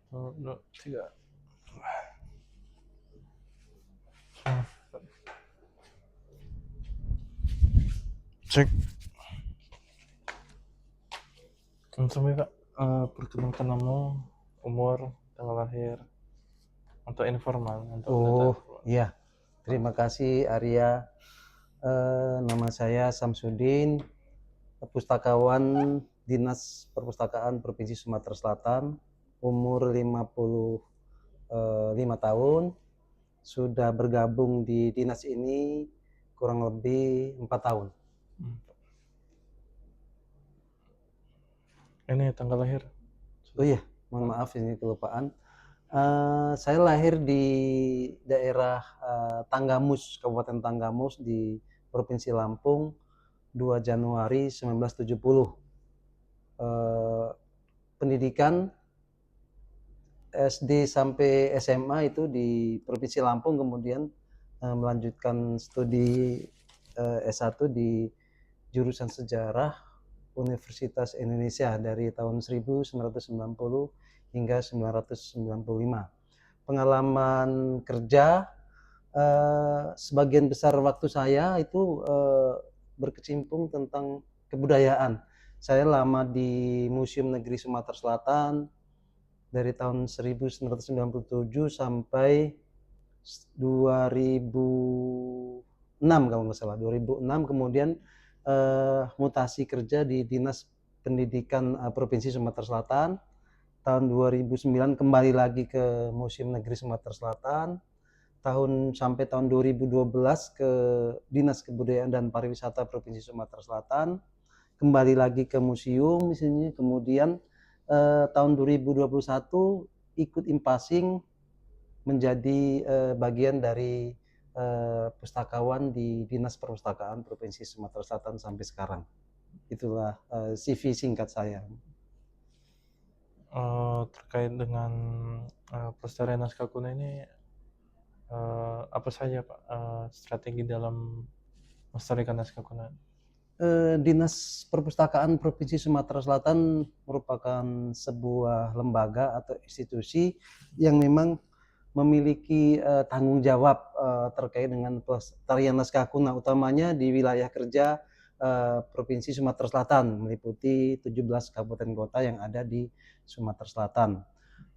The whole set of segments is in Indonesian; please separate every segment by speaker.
Speaker 1: Dua, tiga. Cek. Untuk Kak, perkenalkan nama, umur, tanggal lahir, untuk informal, untuk data
Speaker 2: Oh
Speaker 1: informal.
Speaker 2: iya, terima kasih Arya. Nama saya Samsudin, pustakawan Dinas Perpustakaan Provinsi Sumatera Selatan, umur 55 tahun, sudah bergabung di dinas ini kurang lebih 4 tahun.
Speaker 1: Ini tanggal lahir.
Speaker 2: Oh iya, mohon maaf ini kelupaan. Saya lahir di daerah Tanggamus, Kabupaten Tanggamus di Provinsi Lampung, 2 Januari 1970. Pendidikan SD sampai SMA itu di Provinsi Lampung, kemudian melanjutkan studi S1 di jurusan Sejarah Universitas Indonesia dari tahun 1990 hingga 1995. Pengalaman kerja, sebagian besar waktu saya itu berkecimpung tentang kebudayaan. Saya lama di Museum Negeri Sumatera Selatan dari tahun 1997 sampai 2006 kalau nggak salah. 2006 kemudian mutasi kerja di Dinas Pendidikan Provinsi Sumatera Selatan. Tahun 2009 kembali lagi ke Museum Negeri Sumatera Selatan. Sampai tahun 2012 ke Dinas Kebudayaan dan Pariwisata Provinsi Sumatera Selatan. Kembali lagi ke museum misalnya, kemudian tahun 2021 ikut impasing menjadi bagian dari pustakawan di Dinas Perpustakaan Provinsi Sumatera Selatan sampai sekarang. Itulah CV singkat saya.
Speaker 1: Terkait dengan pelestarian naskah kuno ini, apa saja Pak strategi dalam melestarikan naskah kuno?
Speaker 2: Dinas Perpustakaan Provinsi Sumatera Selatan merupakan sebuah lembaga atau institusi yang memang memiliki tanggung jawab terkait dengan pelestarian naskah kuno, utamanya di wilayah kerja Provinsi Sumatera Selatan, meliputi 17 kabupaten kota yang ada di Sumatera Selatan.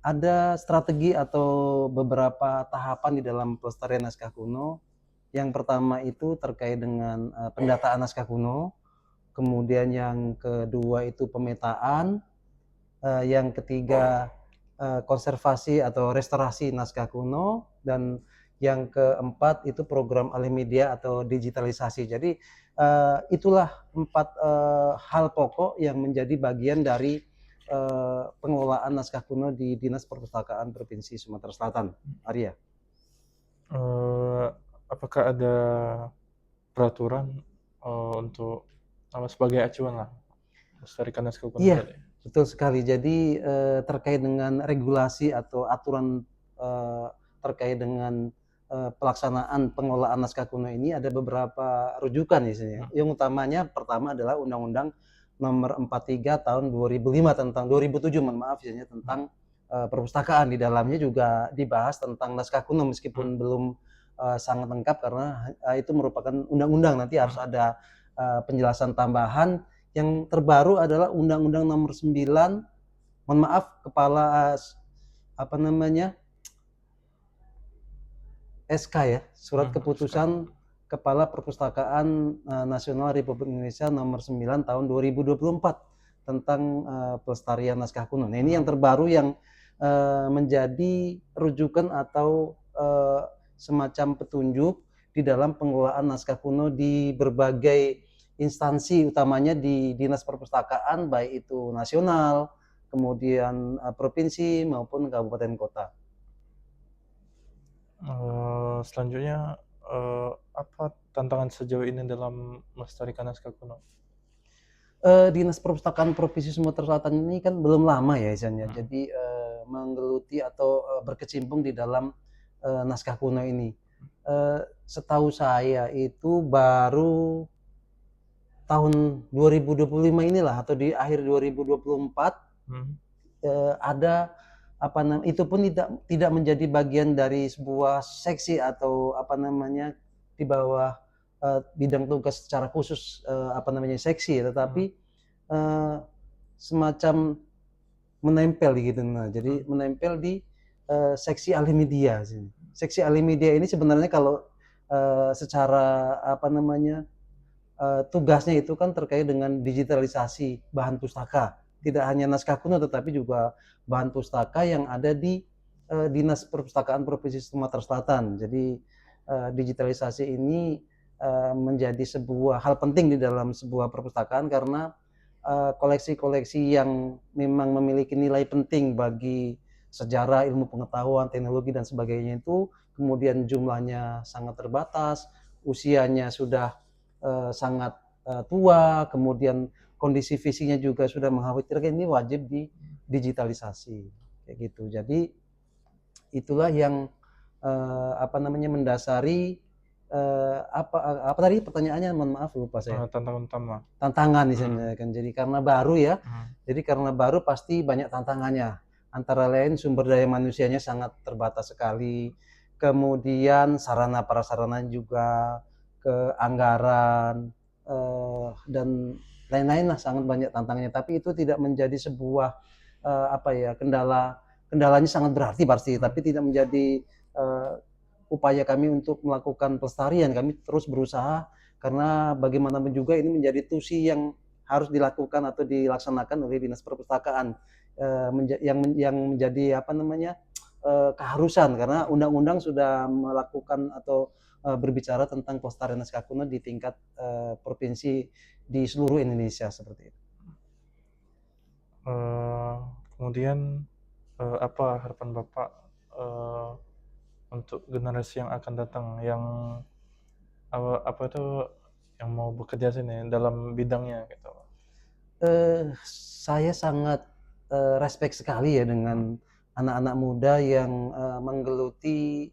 Speaker 2: Ada strategi atau beberapa tahapan di dalam pelestarian naskah kuno. Yang pertama itu terkait dengan pendataan naskah kuno, kemudian yang kedua itu pemetaan, yang ketiga konservasi atau restorasi naskah kuno, dan yang keempat itu program alih media atau digitalisasi. Jadi itulah 4 hal pokok yang menjadi bagian dari pengelolaan naskah kuno di Dinas Perpustakaan Provinsi Sumatera Selatan. Arya.
Speaker 1: Apakah ada peraturan untuk sebagai acuan lah melestarikan naskah kuno
Speaker 2: Iya,
Speaker 1: tadi?
Speaker 2: betul sekali. Jadi terkait dengan regulasi atau aturan terkait dengan pelaksanaan pengelolaan naskah kuno ini ada beberapa rujukan isinya. Yang utamanya pertama adalah Undang-Undang Nomor 43 Tahun 2005 tentang 2007, mohon maaf isinya tentang perpustakaan. Di dalamnya juga dibahas tentang naskah kuno meskipun belum sangat lengkap karena itu merupakan undang-undang, nanti harus ada penjelasan tambahan. Yang terbaru adalah Undang-Undang Nomor 9, mohon maaf, Kepala apa namanya, SK ya, Surat Keputusan Kepala Perpustakaan Nasional Republik Indonesia Nomor 9 Tahun 2024 tentang pelestarian naskah kuno. Nah, ini yang terbaru yang menjadi rujukan atau semacam petunjuk di dalam pengelolaan naskah kuno di berbagai instansi, utamanya di Dinas Perpustakaan, baik itu nasional, kemudian provinsi maupun kabupaten kota.
Speaker 1: Selanjutnya, apa tantangan sejauh ini dalam melestarikan naskah kuno?
Speaker 2: Dinas Perpustakaan Provinsi Sumatera Selatan ini kan belum lama ya misalnya, jadi menggeluti atau berkecimpung di dalam naskah kuno ini. Setahu saya itu baru tahun 2025 inilah atau di akhir 2024 ada itu pun tidak menjadi bagian dari sebuah seksi atau di bawah bidang tugas secara khusus seksi, tetapi semacam menempel gitu. Nah, jadi menempel di seksi ahli media sini. Seksi ahli media ini sebenarnya kalau secara tugasnya itu kan terkait dengan digitalisasi bahan pustaka. Tidak hanya naskah kuno tetapi juga bahan pustaka yang ada di Dinas Perpustakaan Provinsi Sumatera Selatan. Jadi digitalisasi ini menjadi sebuah hal penting di dalam sebuah perpustakaan karena koleksi-koleksi yang memang memiliki nilai penting bagi sejarah, ilmu pengetahuan, teknologi dan sebagainya itu kemudian jumlahnya sangat terbatas, usianya sudah sangat tua, kemudian kondisi fisiknya juga sudah mengkhawatirkan, ini wajib digitalisasi kayak gitu. Jadi itulah yang mendasari apa tadi pertanyaannya, mohon maaf lupa saya.
Speaker 1: Tantangan utama.
Speaker 2: Tantangan misalnya kan. Jadi karena baru ya. Jadi karena baru pasti banyak tantangannya. Antara lain sumber daya manusianya sangat terbatas sekali. Kemudian sarana prasarana juga, keanggaran dan lain-lain lah, sangat banyak tantangannya. Tapi itu tidak menjadi sebuah kendalanya sangat berarti pasti, tapi tidak menjadi upaya kami untuk melakukan pelestarian. Kami terus berusaha karena bagaimanapun juga ini menjadi tusi yang harus dilakukan atau dilaksanakan oleh Dinas Perpustakaan yang menjadi keharusan karena undang-undang sudah melakukan atau berbicara tentang pelestarian naskah kuno di tingkat provinsi di seluruh Indonesia seperti itu.
Speaker 1: Kemudian apa harapan Bapak untuk generasi yang akan datang yang yang mau bekerja sini dalam bidangnya gitu?
Speaker 2: Saya sangat respect sekali ya dengan anak-anak muda yang menggeluti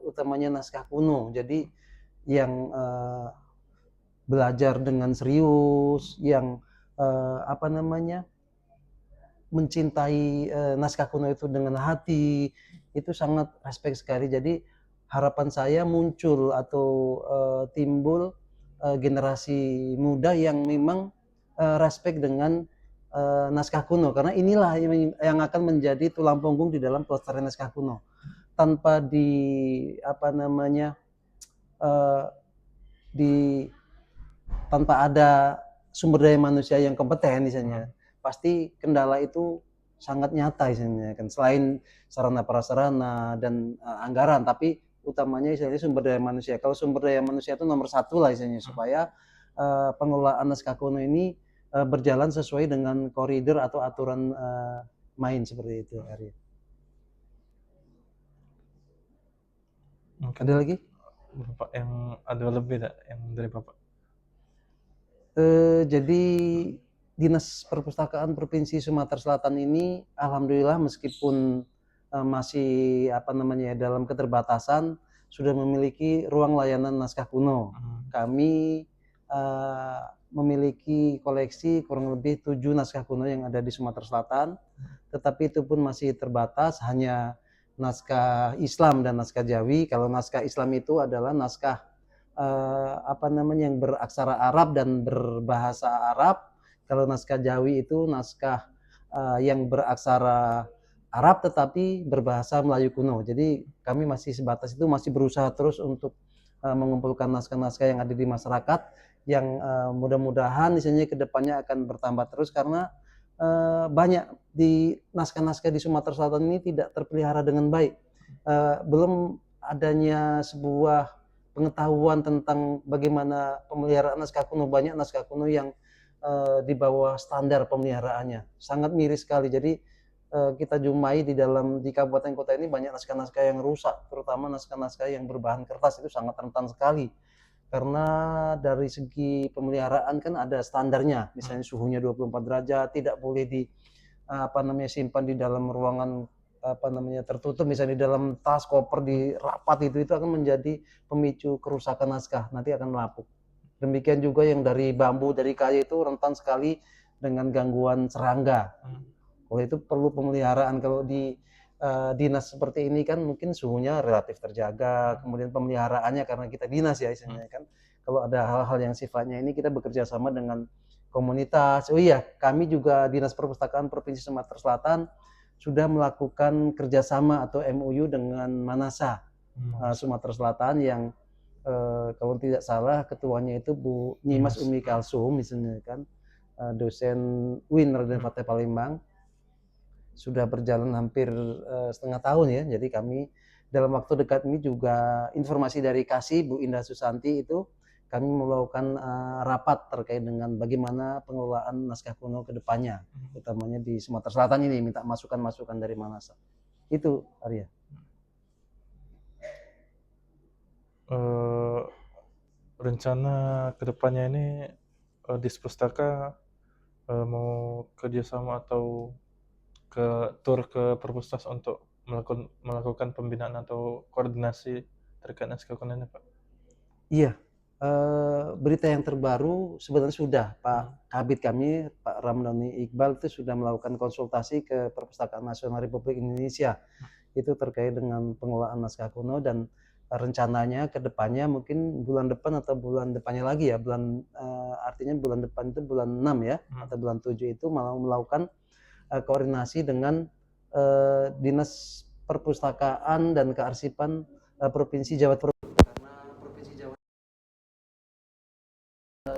Speaker 2: utamanya naskah kuno. Jadi yang belajar dengan serius, yang mencintai naskah kuno itu dengan hati, itu sangat respect sekali. Jadi harapan saya muncul atau timbul generasi muda yang memang respect dengan naskah kuno, karena inilah yang akan menjadi tulang punggung di dalam pelestarian naskah kuno. Tanpa tanpa ada sumber daya manusia yang kompeten misalnya, pasti kendala itu sangat nyata misalnya kan, selain sarana prasarana dan anggaran, tapi utamanya misalnya sumber daya manusia. Kalau sumber daya manusia itu nomor satu lah misalnya, supaya pengelolaan naskah kuno ini berjalan sesuai dengan koridor atau aturan main seperti itu, Arya. Ada lagi?
Speaker 1: Bapak yang ada lebih tak yang dari Bapak?
Speaker 2: Jadi Dinas Perpustakaan Provinsi Sumatera Selatan ini alhamdulillah meskipun masih dalam keterbatasan sudah memiliki ruang layanan naskah kuno. Kami memiliki koleksi kurang lebih 7 naskah kuno yang ada di Sumatera Selatan, tetapi itu pun masih terbatas, hanya naskah Islam dan naskah Jawi. Kalau naskah Islam itu adalah naskah yang beraksara Arab dan berbahasa Arab. Kalau naskah Jawi itu naskah yang beraksara Arab tetapi berbahasa Melayu kuno. Jadi kami masih sebatas itu, masih berusaha terus untuk mengumpulkan naskah-naskah yang ada di masyarakat, yang mudah-mudahan misalnya kedepannya akan bertambah terus, karena banyak di naskah-naskah di Sumatera Selatan ini tidak terpelihara dengan baik. Belum adanya sebuah pengetahuan tentang bagaimana pemeliharaan naskah kuno. Banyak naskah kuno yang di bawah standar pemeliharaannya, sangat miris sekali. Jadi kita jumpai di kabupaten kota ini banyak naskah-naskah yang rusak, terutama naskah-naskah yang berbahan kertas, itu sangat rentan sekali. Karena dari segi pemeliharaan kan ada standarnya, misalnya suhunya 24 derajat, tidak boleh simpan di dalam ruangan tertutup, misalnya di dalam tas, koper, di rapat, itu akan menjadi pemicu kerusakan naskah, nanti akan melapuk. Demikian juga yang dari bambu, dari kayu itu rentan sekali dengan gangguan serangga, Oleh itu perlu pemeliharaan. Kalau di dinas seperti ini kan mungkin suhunya relatif terjaga, kemudian pemeliharaannya karena kita dinas ya istilahnya kan. Kalau ada hal-hal yang sifatnya ini kita bekerja sama dengan komunitas. Oh iya, kami juga Dinas Perpustakaan Provinsi Sumatera Selatan sudah melakukan kerjasama atau MOU dengan Manasa Sumatera Selatan yang kalau tidak salah ketuanya itu Bu Nyimas Umi Kalsum misalnya kan, dosen UIN Raden Fateh Palembang, sudah berjalan hampir setengah tahun ya. Jadi kami dalam waktu dekat ini juga informasi dari Kasih Bu Indah Susanti itu kami melakukan rapat terkait dengan bagaimana pengelolaan naskah kuno ke depannya, utamanya di Sumatera Selatan ini, minta masukan-masukan dari Manasa. Itu Arya.
Speaker 1: Rencana kedepannya ini Dispustaka mau kerjasama atau ke tur ke perpustas untuk melakukan pembinaan atau koordinasi terkait naskah kuno ini, Pak?
Speaker 2: Iya, berita yang terbaru sebenarnya sudah Pak Kabid kami, Pak Ramdhani Iqbal itu sudah melakukan konsultasi ke Perpustakaan Nasional Republik Indonesia. Itu terkait dengan pengelolaan naskah kuno dan rencananya ke depannya mungkin bulan depan atau bulan depannya lagi ya, artinya bulan depan itu bulan 6 ya, atau bulan 7 itu malah melakukan koordinasi dengan Dinas Perpustakaan dan Kearsipan Provinsi Jawa Timur. Karena Provinsi Jawa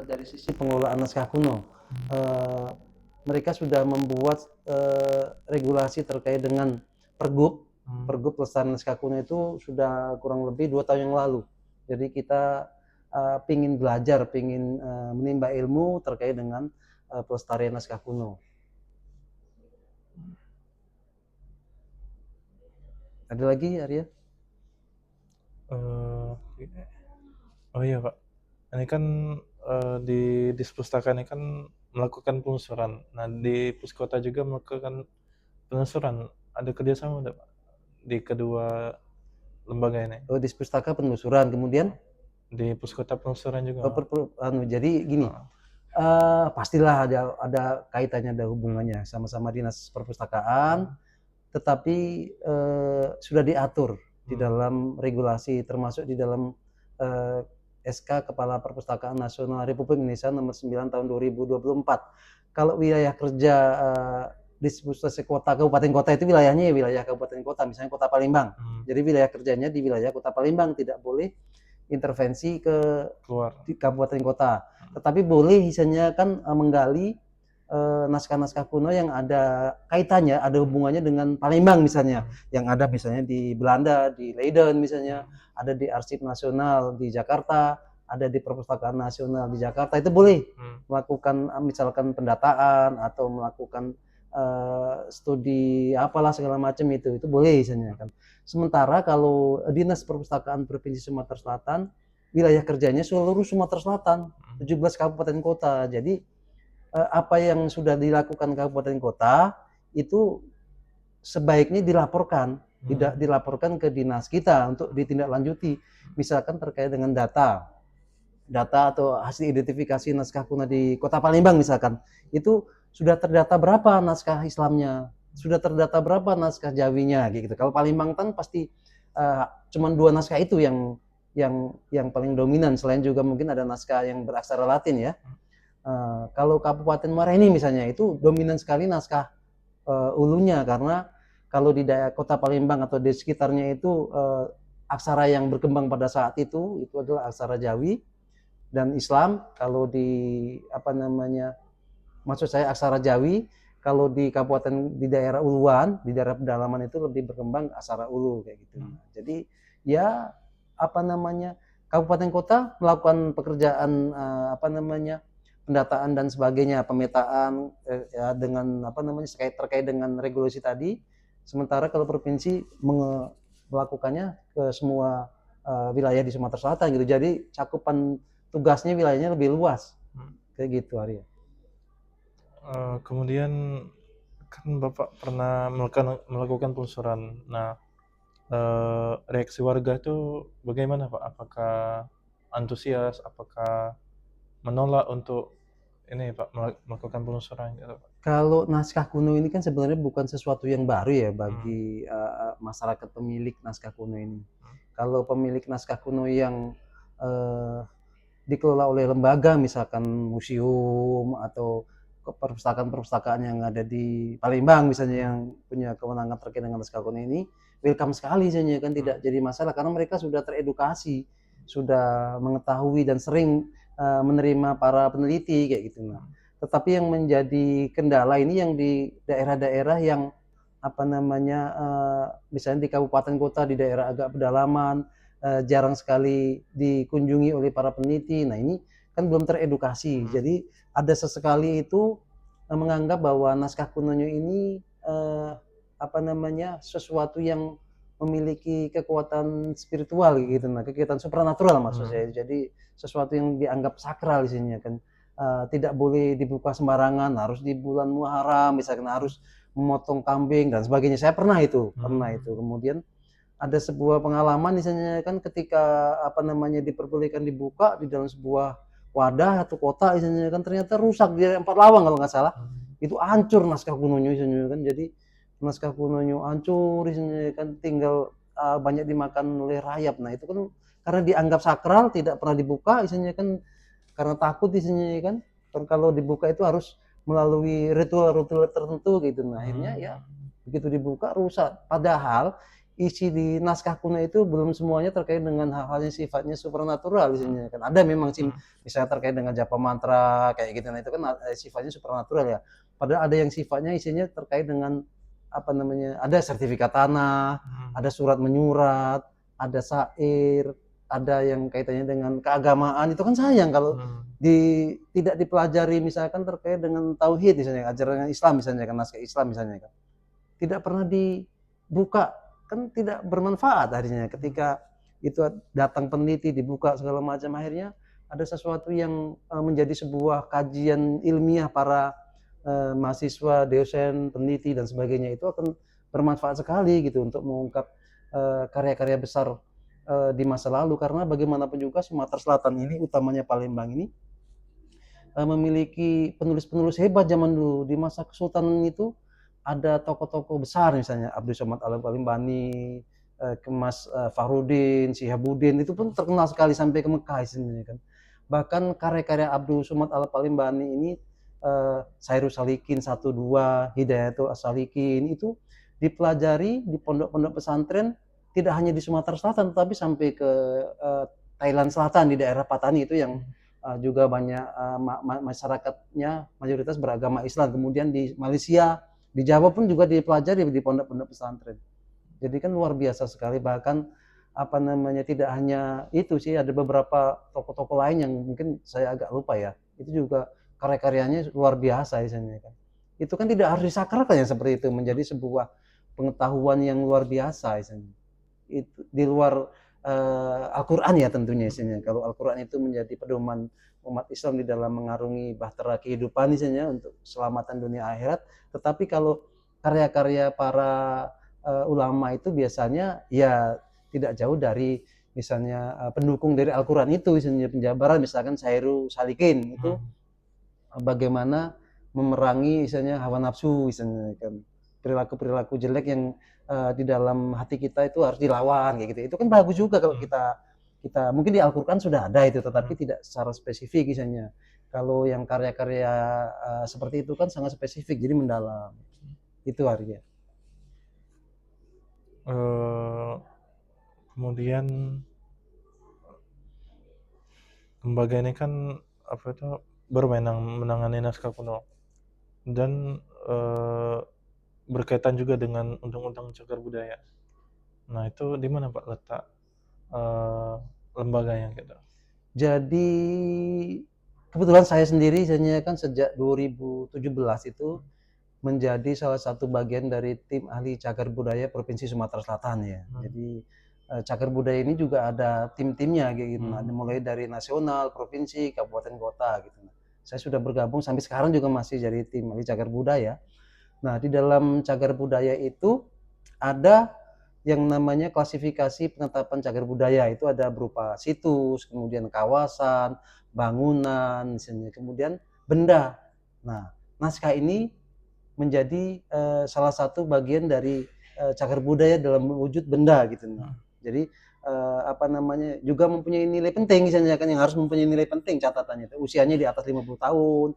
Speaker 2: dari sisi pengelolaan naskah kuno, mereka sudah membuat regulasi terkait dengan Pergub Pelestarian Naskah Kuno itu sudah kurang lebih 2 tahun yang lalu. Jadi kita pingin belajar, pingin menimba ilmu terkait dengan pelestarian naskah kuno. Ada lagi Arya?
Speaker 1: Oh iya Pak, ini kan di Dispustaka ini kan melakukan penelusuran. Nah di Puskota juga melakukan penelusuran. Ada kerjasama tidak Pak di kedua lembaga ini?
Speaker 2: Oh, di Pustaka penelusuran, kemudian
Speaker 1: Di Puskota penelusuran juga.
Speaker 2: jadi gini, pastilah ada kaitannya, ada hubungannya sama-sama dinas perpustakaan, tetapi sudah diatur di dalam regulasi, termasuk di dalam SK Kepala Perpustakaan Nasional Republik Indonesia nomor 9 tahun 2024. Kalau wilayah kerja Dispustaka kota kabupaten kota itu wilayahnya ya wilayah kabupaten kota, misalnya Kota Palembang. Jadi wilayah kerjanya di wilayah Kota Palembang, tidak boleh intervensi ke
Speaker 1: Keluar.
Speaker 2: di kabupaten kota. Tetapi boleh misalnya kan menggali naskah-naskah kuno yang ada kaitannya, ada hubungannya dengan Palembang misalnya, yang ada misalnya di Belanda, di Leiden misalnya, ada di Arsip Nasional di Jakarta, ada di Perpustakaan Nasional di Jakarta, itu boleh melakukan misalkan pendataan atau melakukan studi apalah segala macam itu boleh misalnya kan. Sementara kalau Dinas Perpustakaan Provinsi Sumatera Selatan, wilayah kerjanya seluruh Sumatera Selatan, 17 kabupaten kota. Jadi apa yang sudah dilakukan kabupaten kota itu sebaiknya dilaporkan, tidak dilaporkan ke dinas kita untuk ditindaklanjuti. Misalkan terkait dengan data atau hasil identifikasi naskah kuno di Kota Palembang misalkan, itu sudah terdata berapa naskah Islamnya, sudah terdata berapa naskah Jawinya gitu. Kalau Palembang kan pasti cuma 2 naskah itu yang paling dominan, selain juga mungkin ada naskah yang beraksara Latin ya. Kalau Kabupaten Muara ini misalnya itu dominan sekali naskah ulunya, karena kalau di daerah Kota Palembang atau di sekitarnya itu aksara yang berkembang pada saat itu adalah aksara Jawi dan Islam. Kalau di maksud saya aksara Jawi, kalau di kabupaten di daerah Uluan, di daerah pedalaman itu lebih berkembang aksara Ulu kayak gitu. Jadi ya kabupaten kota melakukan pekerjaan pendataan dan sebagainya, pemetaan ya dengan terkait dengan regulasi tadi. Sementara kalau provinsi melakukannya ke semua wilayah di Sumatera Selatan gitu. Jadi cakupan tugasnya wilayahnya lebih luas. Kayak gitu Arya.
Speaker 1: Kemudian kan Bapak pernah melakukan penelusuran. Nah, reaksi warga itu bagaimana Pak? Apakah antusias? Apakah menolak untuk ini Pak melakukan penelusuran gitu Pak?
Speaker 2: Kalau naskah kuno ini kan sebenarnya bukan sesuatu yang baru ya
Speaker 1: Hmm.
Speaker 2: bagi masyarakat pemilik naskah kuno ini.
Speaker 1: Hmm.
Speaker 2: Kalau pemilik naskah kuno yang eh, dikelola oleh lembaga, misalkan museum atau perpustakaan-perpustakaan yang ada di Palembang misalnya
Speaker 1: Hmm.
Speaker 2: yang punya kewenangan terkait dengan naskah kuno ini, welcome sekali saja kan,
Speaker 1: Hmm.
Speaker 2: tidak jadi masalah karena mereka sudah teredukasi, sudah mengetahui dan sering menerima para peneliti kayak gitu. Nah,
Speaker 1: Hmm.
Speaker 2: tetapi yang menjadi kendala ini yang di daerah-daerah yang apa namanya misalnya di kabupaten kota di daerah agak pedalaman, jarang sekali dikunjungi oleh para peneliti. Nah ini kan belum teredukasi.
Speaker 1: Hmm.
Speaker 2: Jadi ada sesekali itu menganggap bahwa naskah kunonya ini apa namanya sesuatu yang memiliki kekuatan spiritual gitu, nah kekuatan supranatural maksud
Speaker 1: Hmm.
Speaker 2: saya. Jadi sesuatu yang dianggap sakral di sini kan. Tidak boleh dibuka sembarangan, harus di bulan Muharram, misalkan harus memotong kambing dan sebagainya. Saya pernah
Speaker 1: Hmm.
Speaker 2: itu. Kemudian ada sebuah pengalaman misalnya kan ketika apa namanya diperbolehkan dibuka di dalam sebuah wadah atau kota misalnya kan ternyata rusak di 4 Lawang kalau nggak salah.
Speaker 1: Hmm.
Speaker 2: Itu hancur naskah kunonya misalnya kan. Jadi naskah kunonya hancur misalnya kan tinggal banyak dimakan oleh rayap. Nah, itu kan karena dianggap sakral tidak pernah dibuka misalnya kan karena takut misalnya kan. Kalau dibuka itu harus melalui ritual-ritual tertentu gitu. Nah, akhirnya ya
Speaker 1: Hmm.
Speaker 2: begitu dibuka rusak. Padahal isi di naskah kuno itu belum semuanya terkait dengan hal-hal yang sifatnya supernatural
Speaker 1: Hmm.
Speaker 2: misalnya kan. Ada memang
Speaker 1: Hmm.
Speaker 2: misalnya terkait dengan japa mantra kayak gitu. Nah, itu kan sifatnya supernatural ya. Padahal ada yang sifatnya isinya terkait dengan apa namanya? Ada sertifikat tanah,
Speaker 1: Hmm.
Speaker 2: ada surat menyurat, ada syair, ada yang kaitannya dengan keagamaan. Itu kan sayang kalau
Speaker 1: Hmm.
Speaker 2: tidak dipelajari misalkan terkait dengan tauhid misalnya ajaran Islam misalnya kan naskah Islam misalnya kan tidak pernah dibuka kan tidak bermanfaat akhirnya ketika itu datang peneliti dibuka segala macam akhirnya ada sesuatu yang menjadi sebuah kajian ilmiah para mahasiswa, dosen, peneliti dan sebagainya itu akan bermanfaat sekali gitu untuk mengungkap karya-karya besar di masa lalu karena bagaimanapun juga Sumatera Selatan ini utamanya Palembang ini memiliki penulis-penulis hebat zaman dulu. Di masa Kesultanan itu ada tokoh-tokoh besar misalnya Abdul Somad Al-Balimbani, Kemas Fahrudin, Sihabuddin itu pun terkenal sekali sampai ke Mekah sebenarnya kan. Bahkan karya-karya Abdul Somad Al-Balimbani ini Sairus Salikin 1 2, Hidayatul Asalikin itu dipelajari di pondok-pondok pesantren tidak hanya di Sumatera Selatan tetapi sampai ke Thailand Selatan di daerah Patani itu yang
Speaker 1: Hmm.
Speaker 2: juga banyak masyarakatnya mayoritas beragama Islam. Kemudian di Malaysia, di Jawa pun juga dipelajari di pondok-pondok pesantren. Jadi kan luar biasa sekali. Bahkan apa namanya tidak hanya itu sih, ada beberapa tokoh-tokoh lain yang mungkin saya agak lupa ya. Itu juga karya-karyanya luar biasa misalnya kan. Itu kan tidak harus disakralkan ya seperti itu menjadi sebuah pengetahuan yang luar biasa misalnya. Itu di luar Al-Quran ya tentunya isinya. Kalau Al-Quran itu menjadi pedoman umat Islam di dalam mengarungi bahtera kehidupan isinya untuk keselamatan dunia akhirat. Tetapi kalau karya-karya para ulama itu biasanya ya tidak jauh dari misalnya pendukung dari Al-Quran itu misalnya penjabaran misalkan Sairu Salikin itu
Speaker 1: Hmm.
Speaker 2: bagaimana memerangi misalnya hawa nafsu misalnya kan perilaku-perilaku jelek yang di dalam hati kita itu harus dilawan kayak gitu. Itu kan bagus juga kalau
Speaker 1: Hmm.
Speaker 2: kita kita mungkin di Al-Qur'an sudah ada itu tetapi
Speaker 1: Hmm.
Speaker 2: tidak secara spesifik misalnya. Kalau yang karya-karya seperti itu kan sangat spesifik jadi mendalam. Itu artinya.
Speaker 1: Eh, Kemudian lembaga ini kan apa itu berwenang menangani naskah kuno dan eh, berkaitan juga dengan Undang-Undang Cagar Budaya. Nah itu di mana Pak letak eh, lembaganya gitu?
Speaker 2: Jadi kebetulan saya sendiri misalnya kan sejak 2017 itu menjadi salah satu bagian dari tim ahli cagar budaya Provinsi Sumatera Selatan ya.
Speaker 1: Hmm.
Speaker 2: Jadi cagar budaya ini juga ada tim-timnya gitu. Nah,
Speaker 1: Hmm.
Speaker 2: mulai dari nasional, provinsi, kabupaten, kota gitu. Saya sudah bergabung sampai sekarang juga masih jadi tim ahli cagar budaya. Nah, di dalam cagar budaya itu ada yang namanya klasifikasi penetapan cagar budaya. Itu ada berupa situs, kemudian kawasan, bangunan, misalnya, kemudian benda. Nah, naskah ini menjadi salah satu bagian dari cagar budaya dalam wujud benda gitu. Nah, jadi apa namanya juga mempunyai nilai penting misalnya kan yang harus mempunyai nilai penting catatannya itu usianya di atas 50 tahun,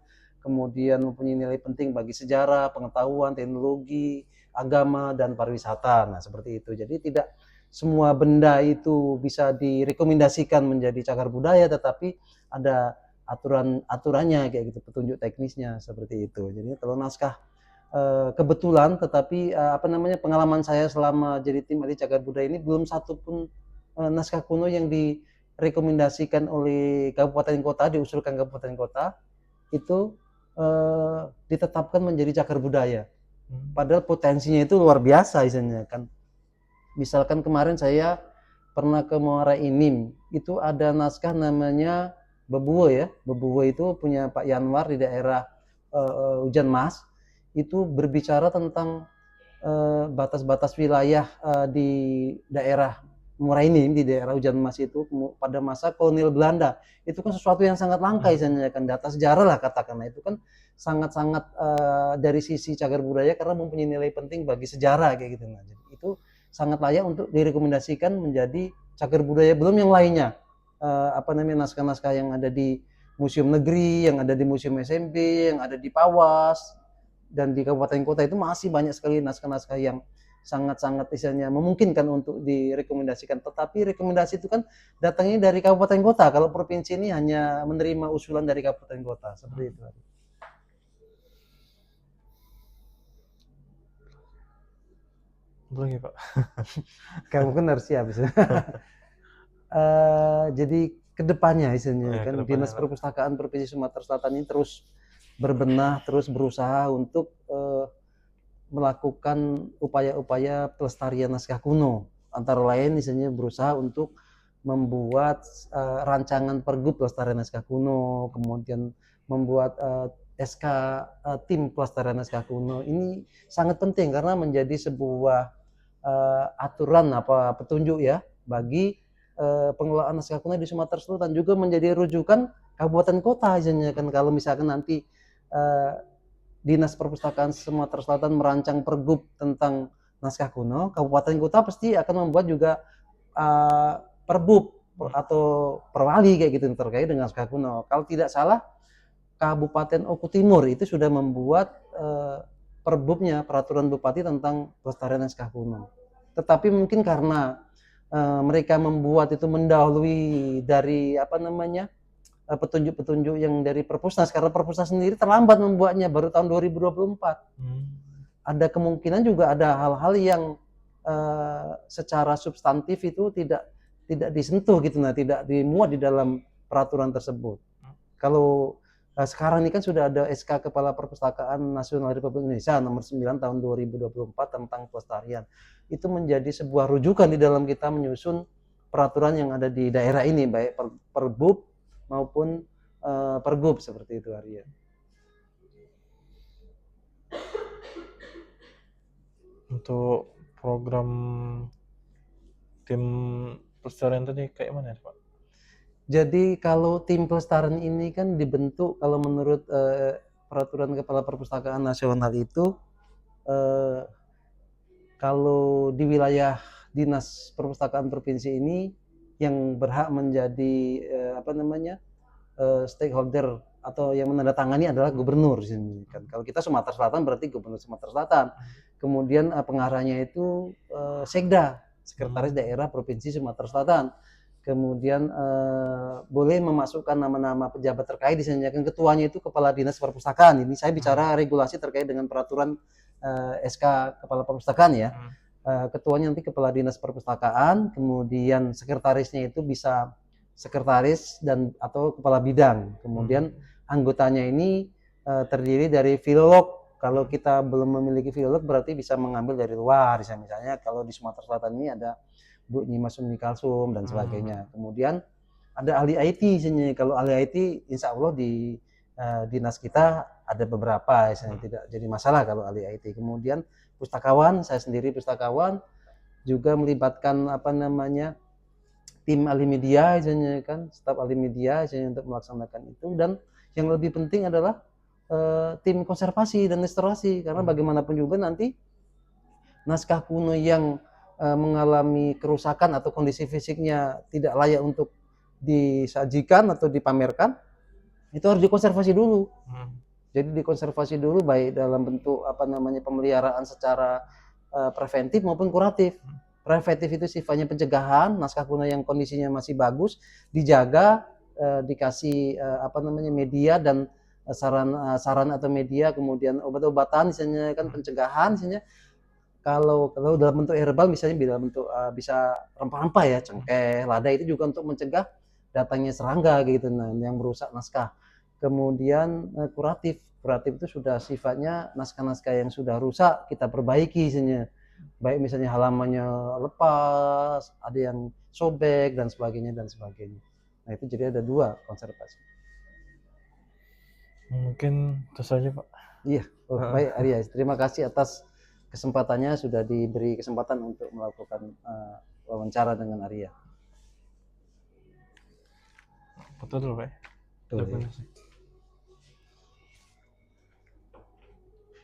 Speaker 2: kemudian mempunyai nilai penting bagi sejarah, pengetahuan, teknologi, agama dan pariwisata. Nah, seperti itu. Jadi tidak semua benda itu bisa direkomendasikan menjadi cagar budaya tetapi ada aturannya kayak gitu, petunjuk teknisnya seperti itu. Jadi kalau naskah kebetulan tetapi apa namanya pengalaman saya selama jadi tim ahli cagar budaya ini belum satu pun naskah kuno yang direkomendasikan oleh kabupaten kota, diusulkan kabupaten kota itu ditetapkan menjadi cagar budaya. Padahal potensinya itu luar biasa isinya kan. Misalkan kemarin saya pernah ke Muara Enim, itu ada naskah namanya Bebuwe ya. Bebuwe itu punya Pak Yanwar di daerah Hujan Mas. Itu berbicara tentang batas-batas wilayah di daerah Muara Enim, di daerah Hujan Mas itu pada masa kolonial Belanda. Itu kan sesuatu yang sangat langka misalnya kan data sejarah lah katakanlah itu kan sangat-sangat dari sisi cagar budaya karena mempunyai nilai penting bagi sejarah kayak gitu. Nah, jadi itu sangat layak untuk direkomendasikan menjadi cagar budaya belum yang lainnya apa namanya naskah-naskah yang ada di museum negeri, yang ada di museum SMP, yang ada di Pawas dan di kabupaten kota itu masih banyak sekali naskah-naskah yang sangat-sangat misalnya memungkinkan untuk direkomendasikan. Tetapi rekomendasi itu kan datangnya dari kabupaten kota. Kalau provinsi ini hanya menerima usulan dari kabupaten kota seperti itu.
Speaker 1: Boleh Pak.
Speaker 2: Kamu kan harus siap. Jadi kedepannya istilahnya kan Dinas Perpustakaan Provinsi Sumatera Selatan ini terus berbenah, terus berusaha untuk melakukan upaya-upaya pelestarian naskah kuno. Antara lain misalnya berusaha untuk membuat rancangan pergub pelestarian naskah kuno, kemudian membuat SK tim pelestarian naskah kuno. Ini sangat penting karena menjadi sebuah aturan apa petunjuk ya bagi pengelolaan naskah kuno di Sumatera Selatan juga menjadi rujukan kabupaten kota misalnya kan kalau misalkan nanti Dinas Perpustakaan Sumatera Selatan merancang pergub tentang naskah kuno, kabupaten kota pasti akan membuat juga perbub atau perwali kayak gitu terkait dengan naskah kuno. Kalau tidak salah Kabupaten Oku Timur itu sudah membuat perbubnya peraturan bupati tentang pelestarian naskah kuno. Tetapi mungkin karena mereka membuat itu mendahului dari apa namanya petunjuk-petunjuk yang dari Perpusnas karena Perpusnas sendiri terlambat membuatnya baru tahun 2024. Ada kemungkinan juga ada hal-hal yang secara substantif itu tidak disentuh gitu nah tidak dimuat di dalam peraturan tersebut. Kalau sekarang ini kan sudah ada SK Kepala Perpustakaan Nasional Republik Indonesia nomor 9 tahun 2024 tentang pelestarian. Itu menjadi sebuah rujukan di dalam kita menyusun peraturan yang ada di daerah ini baik perbub maupun pergub seperti itu Arya.
Speaker 1: Untuk program tim pelestarian tadi kayak mana Pak?
Speaker 2: Jadi kalau tim pelestarian ini kan dibentuk kalau menurut peraturan Kepala Perpustakaan Nasional itu kalau di wilayah Dinas Perpustakaan Provinsi ini yang berhak menjadi apa namanya stakeholder atau yang menandatangani adalah gubernur kan. Kalau kita Sumatera Selatan berarti gubernur Sumatera Selatan. Kemudian pengarahnya itu Sekda, Sekretaris Daerah Provinsi Sumatera Selatan. Kemudian boleh memasukkan nama-nama pejabat terkait disanjungkan ketuanya itu Kepala Dinas Perpustakaan. Ini saya bicara regulasi terkait dengan peraturan SK Kepala Perpustakaan ya. Ketuanya nanti Kepala Dinas Perpustakaan, kemudian sekretarisnya itu bisa sekretaris dan atau kepala bidang. Kemudian anggotanya ini terdiri dari filolog. Kalau kita belum memiliki filolog berarti bisa mengambil dari luar. Misalnya kalau di Sumatera Selatan ini ada Bu Nyimas Umi Kalsum dan sebagainya. Kemudian ada ahli IT misalnya. Kalau ahli IT insya Allah di dinas kita ada beberapa misalnya tidak jadi masalah kalau ahli IT. Kemudian pustakawan, saya sendiri pustakawan juga melibatkan apa namanya tim ahli media misalnya kan, staf ahli media misalnya untuk melaksanakan itu dan yang lebih penting adalah tim konservasi dan restorasi, karena bagaimanapun juga nanti naskah kuno yang mengalami kerusakan atau kondisi fisiknya tidak layak untuk disajikan atau dipamerkan, itu harus dikonservasi dulu. Jadi dikonservasi dulu baik dalam bentuk pemeliharaan secara preventif maupun kuratif. Preventif itu sifatnya pencegahan, naskah kuno yang kondisinya masih bagus dijaga, dikasih media dan saran atau media, kemudian obat-obatan misalnya kan pencegahan misalnya. Kalau dalam bentuk herbal misalnya dalam bentuk bisa rempah-rempah ya, cengkeh, lada, itu juga untuk mencegah datangnya serangga gitu, nah yang merusak naskah. Kemudian kuratif itu sudah sifatnya naskah-naskah yang sudah rusak kita perbaiki misalnya, baik misalnya halamannya lepas, ada yang sobek dan sebagainya dan sebagainya. Nah itu jadi ada 2 konservasi.
Speaker 1: Mungkin itu saja, Pak.
Speaker 2: Iya, baik Arya, terima kasih atas kesempatannya, sudah diberi kesempatan untuk melakukan wawancara dengan Arya.
Speaker 1: Betul, Pak.
Speaker 2: Tuh, ya.